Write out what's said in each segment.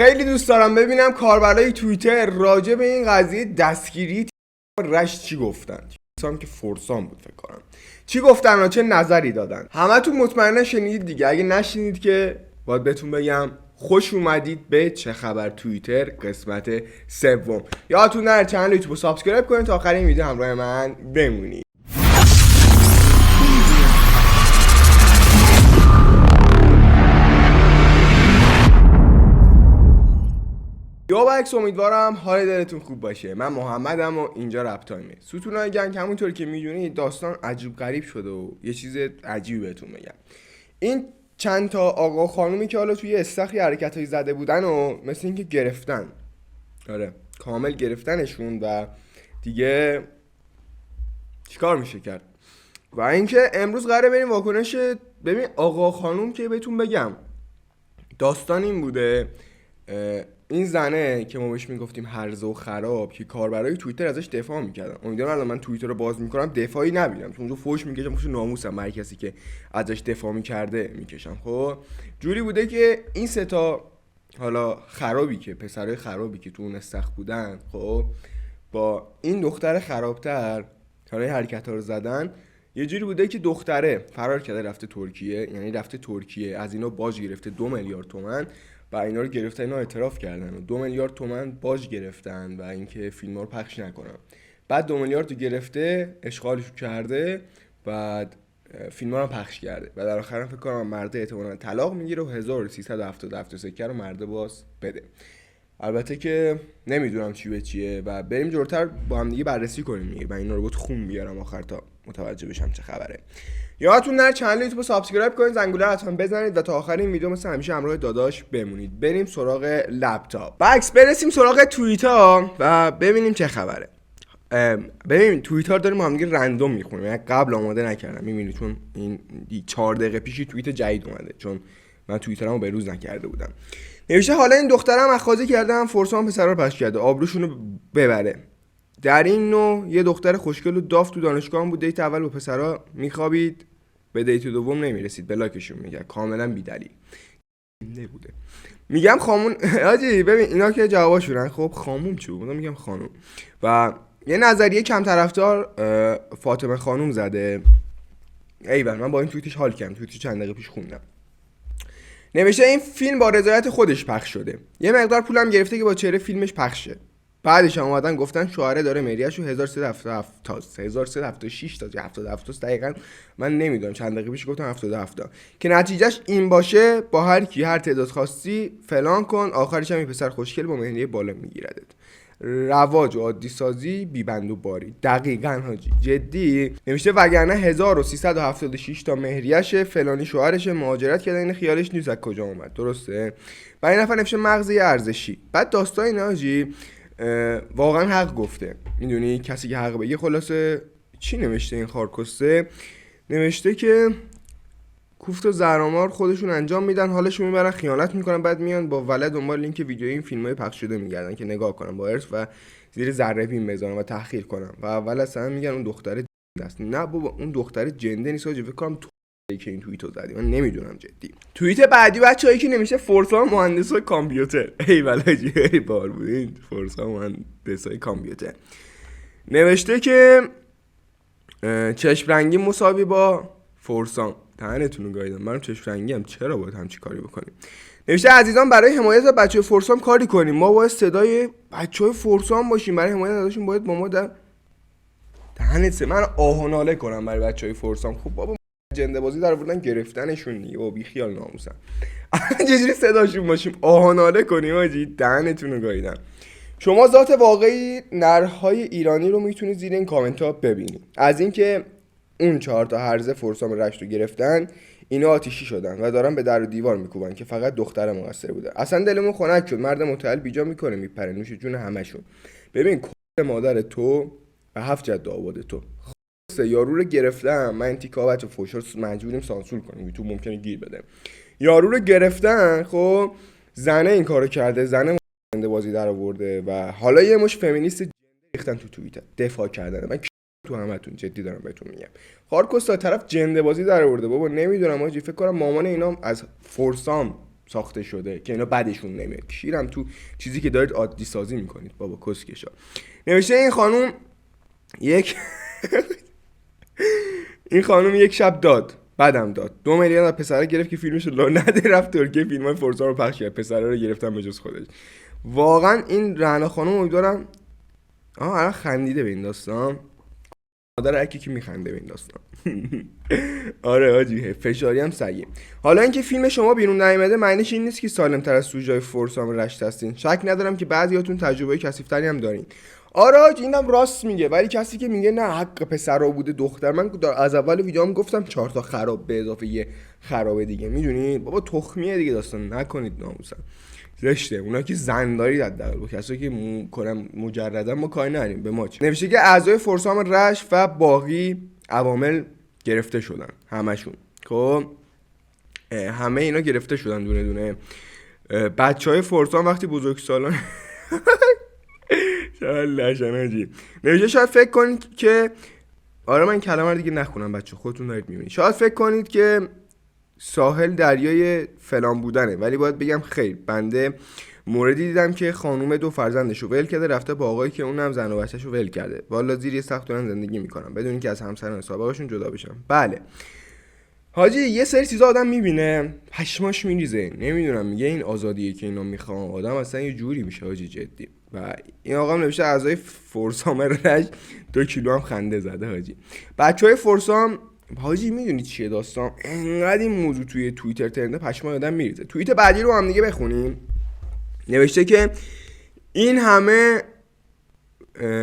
خیلی دوست دارم ببینم کاربرای توییتر راجع به این قضیه دستگیری رشت چی گفتن. هم که فورسام بود فکر کنم. چی گفتن و چه نظری دادن؟ همتون مطمئنا شنیدید دیگه. اگه نشنیدید که باید بهتون بگم خوش اومدید به چه خبر توییتر قسمت سوم. یادتون نره چنل یوتیوب رو سابسکرایب کنید تا آخرین ویدیو همراه من بمونید. یا بکس امیدوارم حال دلتون خوب باشه. من محمدم و اینجا رپ تایمه. ستونای گنگ همونطور که میدونید داستان عجیب غریب شده و یه چیز عجیبی بهتون بگم. این چند تا آقا خانومی که حالا توی استخری حرکتایی زده بودن و مثل اینکه گرفتن. آره کامل گرفتنشون و دیگه چیکار میشه کرد؟ و اینکه امروز قراره بریم واکنش ببین آقا خانوم که بهتون بگم. داستان این بوده این زنه که ما بهش میگفتیم هرزه و خراب که کاربرای توییتر ازش دفاع میکردن. امیدوارم الان من توییتر رو باز میکنم دفاعی نبینم، چون اونجا فوش میکشم، خوش ناموسم هر کسی که ازش دفاع میکرده میکشم. خب جوری بوده که این سه تا حالا خرابی که پسرای خرابی که تو اون استخ بودن، خب با این دختر خرابتر حالا حرکت‌ها رو زدن. یه جوری بوده که دختره فرار کرده رفته ترکیه، یعنی رفته ترکیه از اینا باج گرفته 2 میلیارد تومان و اینا رو گرفتن، اینا اعتراف کردن و 2 میلیارد تومان باج گرفتن و اینکه فیلم‌ها رو پخش نکنن. بعد 2 میلیارد رو گرفته اشغالش کرده، بعد فیلم‌ها رو پخش کرده و در آخر فکر کنم مرده احتمالاً طلاق میگیره و 1377 سکه رو مرده باز بده. البته که نمیدونم چی به چیه و بریم جلوتر با هم دیگه بررسی کنیم دیگه. من اینا رو بود خون بیارم آخر تا متوجه بشم چه خبره. یادتون نره چنل یوتیوب رو سابسکرایب کنید، زنگوله رو حتما بزنید و تا آخر این ویدیو مثل همیشه همراه داداش بمونید. بریم سراغ لپتاپ. بکس برسیم سراغ توییتر و ببینیم چه خبره. ببین توییتر داریم با هم دیگه رندوم میخونیم، یعنی قبل آماده نکردم. میبینید چون این 4 دقیقه پیشی توییت جدید اومده، چون من توییترمو به روز نکرده بودم. نوشته حالا این دخترم اخاذی کرده هم فورسام پسرا رو پخش کرده آبروشونو ببره. در این نوع یه دختر خوشگل و داف تو دانشگاه هم بود، دیت اول با پسرا میخوابید، به دیت دوم نمیرسید، بلاکشون میگه کاملا بی‌دلیل نبوده. میگم خامون آجی ببین اینا که جواباشونن. خب خاموم چی بود؟ میگم خانوم. و یه نظریه کم طرفدار فاطمه خانوم زده. ایول من با این توییتش حال کردم، توییتش چند دقیقه پیش خوندم. نوشته این فیلم با رضایت خودش پخش شده، یه مقدار پولم گرفته که با چهره فیلمش پخشه. بعدش هم اومدن گفتن شوهره داره مریاشو 1377 تا 1376 تا 77 دقیقاً من نمیدونم، چند دقیقه پیش گفتم 77 که نتیجهش این باشه با هر کی هر تعداد خواستی فلان کن، آخرش هم این پسر خوشگل با مهریه بالا میگیردت. رواج و عادی سازی بی بند و باری. دقیقاً حاجی جدی نمیشه، وگرنه 1376 تا مهریه‌شه، فلانی شوهرش مهاجرت کرده، این خیالش نیست از کجا اومد. درسته؟ و این نفر نمیشه مغز ارزشی. بعد داستان اینا حاجی واقعا حق گفته. میدونی کسی که حق بگه. خلاصه چی نوشته این خارکسته؟ نوشته که کوفت و زهرامار خودشون انجام میدن، حالشون میبرن، خیانت میکنن، بعد میان با ولد دنبال لینک ویدیو این فیلمای پخش شده میگردن که نگاه کنن با ارث و زیر ذره بین بزنن و تحقیر کنن و اول اصلا میگن اون دختره است. نه بابا اون دختره جنده نیست حاجی، فکر کنم که این توییتو زدی، من نمیدونم جدی. توییت بعدی بچه‌ای که نمیشه فورسا مهندسای کامپیوتر. ای ولجی ای بار بود این فورسا مهندسای کامپیوتر. نوشته که چشم رنگی مساوی با فورسام. تنتون رو گاییدم، منم چشم رنگی هم، چرا باید همچی کاری بکنیم؟ نوشته عزیزان برای حمایت از بچه‌های فورسام کاری کنیم، ما باید صدای بچه‌های فورسام باشیم، برای حمایت ازشون باید با ما در تنت من آه و ناله کنم برای بچه‌های فورسام. خب بابا جنده بازی در آوردن گرفتنشون دیگه و بی خیال ناموسن. چجوری صداشون باشیم آه و ناله کنیم آجی؟ دهنتون رو گاییدم. شما ذات واقعی نرهای ایرانی رو میتونید زیر این کامنت ها ببینید. از اینکه اون 4 تا هرزه فورسام رشت رو گرفتن، اینا آتیشی شدن و دارن به در و دیوار میکوبن که فقط دختر مقصر بوده. اصلا دلمون خنک شد، مرد متعال بیجا میکنه میپره نوش جون همشون. ببین کل مادر تو و 7 جد آباد تو یارو رو گرفتن. من انتکابت و فوش رو مجبوریم سانسور کنیم، یوتیوب ممکنه گیر بده. یارو رو گرفتن، خب زنه این کارو کرده، زنه جنده بازی در آورده و حالا یه مش فمینیست جنده ریختن تو توییتر دفاع کردن. من تو همتون جدی دارم بهتون میگم خارکوستا طرف جنده بازی در آورده. بابا نمیدونم آجی، فکر کنم مامان اینا از فورسام ساخته شده که اینا بدشون نمیاد. کیرم تو چیزی که دارید عادی سازی میکنید بابا کسکشا. نوشته این خانوم یک این خانوم یک شب داد، بعدم داد 2 میلیون از پسرا گرفت که فیلمش رو نده، رفت ترکیه فیلمای فورسا رو پخش کرد، پسرا رو گرفتن به جز خودش. واقعا این رعنا خانوم امیدوارم الان خندیده به این داستان، مادر هر کی میخنده به این داستان. آره حاجی فشاری هم سگیم. حالا اینکه فیلم شما بیرون نیامده معنیش این نیست که سالم تر از سوژه‌های فورسام رشت هستین. شک ندارم که بعضیاتون تجربه کثیف‌تری هم دارین. آره حاجی اینم راست میگه، ولی کسی که میگه نه حق پسرا بوده دختر، من از اول ویدیوام گفتم 4 تا خراب به اضافه یه خراب دیگه، میدونید بابا تخمیه دیگه داستان نکنید ناموسن. زشته اونا که زن دارید حداقل، با کسایی که مجردن ما کاری نداریم به ما چه. نوشته که اعضای فورسام رش و باقی عوامل گرفته شدن، همشون خب همه اینا گرفته شدن دونه دونه. بچهای فورسام وقتی بزرگسالان نوشته شاید فکر کنید که آره من کلمه رو دیگه نخونم بچه خودتون دارید میبینید. شاید فکر کنید که ساحل دریای فلان بودنه، ولی باید بگم خیر، بنده موردی دیدم که خانوم 2 فرزندشو ول کرده رفته با آقایی که اونم زن و بچه‌شو ول کرده، والا زیر یه سقف دارن زندگی میکنن بدون اینکه از همسران سابقشون جدا بشن. بله حاجی یه سری چیزا آدم میبینه پشماش میریزه، نمیدونم میگه این آزادیه که اینا میخوان، آدم اصلا یه جوری میشه حاجی جدی. و این آقا هم نوشته اعضای فورسام رش 2 کیلو هم خنده زده حاجی. بچهای فورسام حاجی میدونید چیه داستان؟ انقدر این موضوع توی توییتر ترنده پشمای آدم میریزه. توییت بعدی رو هم دیگه بخونیم. نوشته که این همه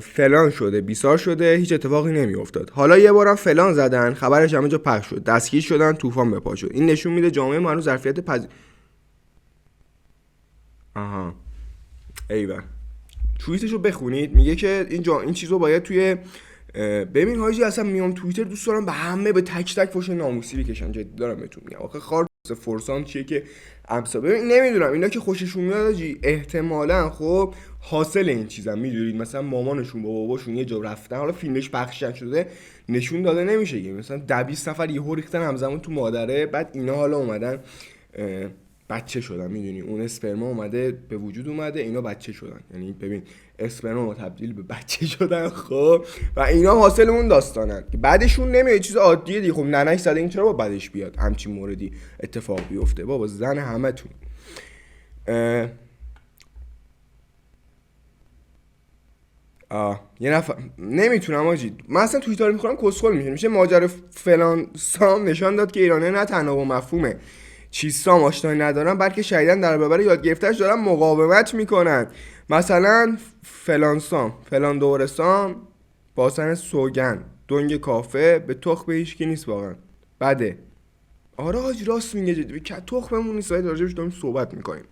فلان شده بیسار شده هیچ اتفاقی نمیافتاد، حالا یه بارم فلان زدن خبرش همه جا پخش شد، دستگیر شدن، طوفان به پا شد. این نشون میده جامعه ما هنوز ظرفیت ایول. توییتشو بخونید میگه که این چیزو باید توی ببین حاجی اصلا میام توییتر دوست دارم به همه به تک تک فوش ناموسی بکشن، جدی دارم بهتون میگم. آخه خار فورسان چیه که امسا ببین نمیدونم اینا که خوششون میاد حاجی احتمالاً خب حاصل این چیزا میدونید مثلا مامانشون با باباشون یه جا رفتن، حالا فیلمش پخش شده نشون داده نمیشه که مثلا 20 نفر یهو ریختن همزمان تو مادره، بعد اینا حالا اومدن بچه شدن، میدونی اون اسپرما اومده به وجود اومده اینا بچه شدن، یعنی ببین اسپرما تبدیل به بچه شدن خب، و اینا حاصل اون داستانن که بعدشون نمیاد چیز عادیه دیگه. خب ننش زده این چرا با بعدش بیاد همچین موردی اتفاق بیفته بابا زن همتون. یه نفر نمیتونم آجی من اصلا توییتر میخورم کسخل میشه ماجرا فلان سام نشان داد که ایرانه نه تنها با مفهومه چیستام آشنایی ندارن بلکه شدیداً در برابر یاد گرفتهش دارن مقاومت میکنن. مثلا فلان سام فلان دورستان باسن سوگن دنگ کافه به تخم هیچکی نیست واقعا بده. آره حاجی راست میگه جدی که تخممون نیست راجبش داریم صحبت میکنیم.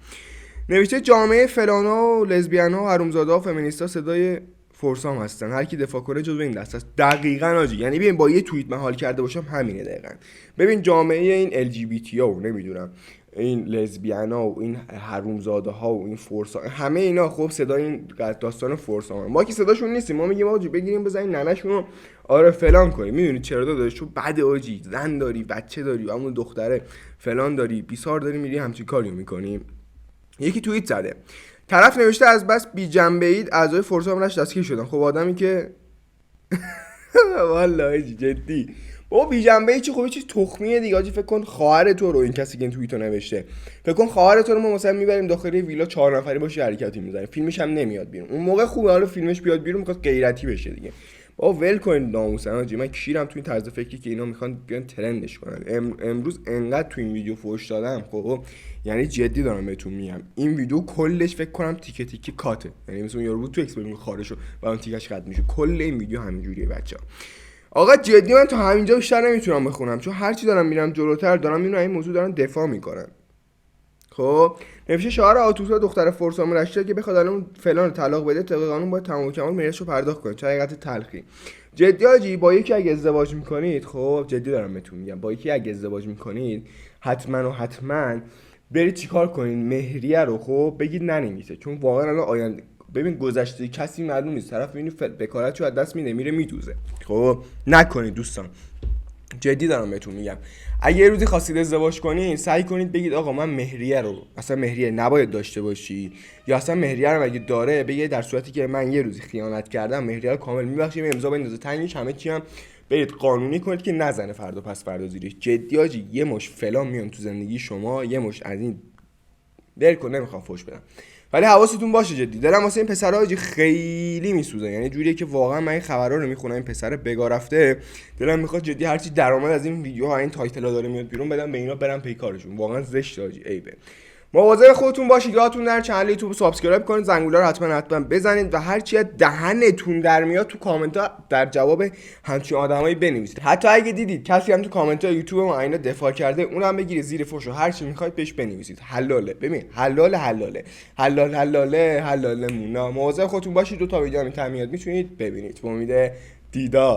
نوشته جامعه فلانا و لزبیانا و حرومزادا و فمینیستا صدای فورسام هستن، هر کی دفاع کنه جزو این دست است. دقیقاً حاجی یعنی ببین با یه توییت من حال کرده باشم همینه دقیقاً. ببین جامعه این ال جی بی تی ها و نمیدونم این لزبیانا و این حرومزاده ها و این فورسا همه اینا خب صدای این داستان فورسام، ما که صداشون نیستیم، ما میگیم آجی بگیریم بزنین ننه‌شونو آره فلان کنیم. میدونید چرا داداش؟ چون بعد آجی زن داری بچه داری و همون دختره فلان داری بیسار داری میری همچین کاریو میکنیم. یکی توییت زده طرف نوشته از بس بی جنبه اید اعضای فورسام رش دستگیر شدن. خب آدمی که والله جدی بابا بی جنبه ای چی خب چیز تخمیه دیگه آجی. فکر کن خواهر تو رو این کسی که این توییتو نوشته فکر کن خواهر تو رو ما مثلا میبریم داخل ویلا 4 نفری باشه حرکتی میزنیم فیلمش هم نمیاد بیرون. اون موقع خوبه حالا فیلمش بیاد بیرون میخواد غیرتی بشه دیگه. بابا ول کن ناموسن آجی. من کیرم تو این طرز فکری که اینا میخوان بیان ترندش کنن. امروز انقدر تو این ویدیو فوش دادم خب یعنی جدی دارم بهتون میگم این ویدیو کلش فکر کنم تیکه تیکه کاته، یعنی مثلا یارو بود تو اکسپریمنت خارجو و اون تیکش قطع میشه. کل این ویدیو همینجوریه بچا. آقا جدی من تا همینجا بیشتر نمیتونم بخونم چون هر چی دارم میرم جلوتر دارم میبینم این موضوع دارن دفاع میکنن. خب نوشته شعار آتوسا دختر فورسام رشته که بخواد الان فلان طلاق بده طبق قانون باید تمام کمال میراثشو پرداخت کنه. چه حقیقت تلخی. جدی آجی با یکی اگه ازدواج میکنید خب جدی دارم بهتون میگم با یکی اگه ازدواج میکنید حتما برید چیکار کنین مهریه رو خب بگید ننویسه، چون واقعا الان آینده ببین گذشته کسی معلوم نیست، طرف میبینی بکارتشو از دست میده میره میدوزه. خب نکنید دوستان. جدی دارم بهتون میگم. اگه یه روزی خواستید ازدواج کنید سعی کنید بگید آقا من مهریه رو اصلا مهریه نباید داشته باشی، یا اصلا مهریه رو اگه داره بگید در صورتی که من یه روزی خیانت کردم مهریه رو کامل میبخشیم، امضا بندازه تنگش، همه چی هم برید قانونی کنید که نزنه فردا پس فردا زیرش. جدی آجی یه مش فلان میان تو زندگی شما، یه مش از این ول کن، نمیخوام فوش بدم ولی حواستون باشه جدی دلم واسه این پسرا آجی خیلی میسوزه، یعنی جوریه که واقعا من این خبرا رو میخونم این پسر بگا رفته دلم میخواد جدی هرچی درآمد از این ویدیوها این تایتلا داره میاد بیرون بدم به اینا برم پی کارشون، واقعا زشت آجی عیبه. مواظب خودتون باشید، یادتون نره چنل یوتیوب سابسکرایب کنید، زنگوله رو حتما بزنید و هر چی دهنتون در میاد تو کامنت ها در جواب همچین آدمایی بنویسید. حتی اگه دیدید کسی هم تو کامنت های یوتیوب ما اینا دفاع کرده اونم بگیرید زیر فوش و هر چی میخواید بهش بنویسید. حلاله، ببین حلاله مونا. مواظب خودتون باشید، دو تا ویدیو هم میاد میتونید ببینید. با امید دیدار.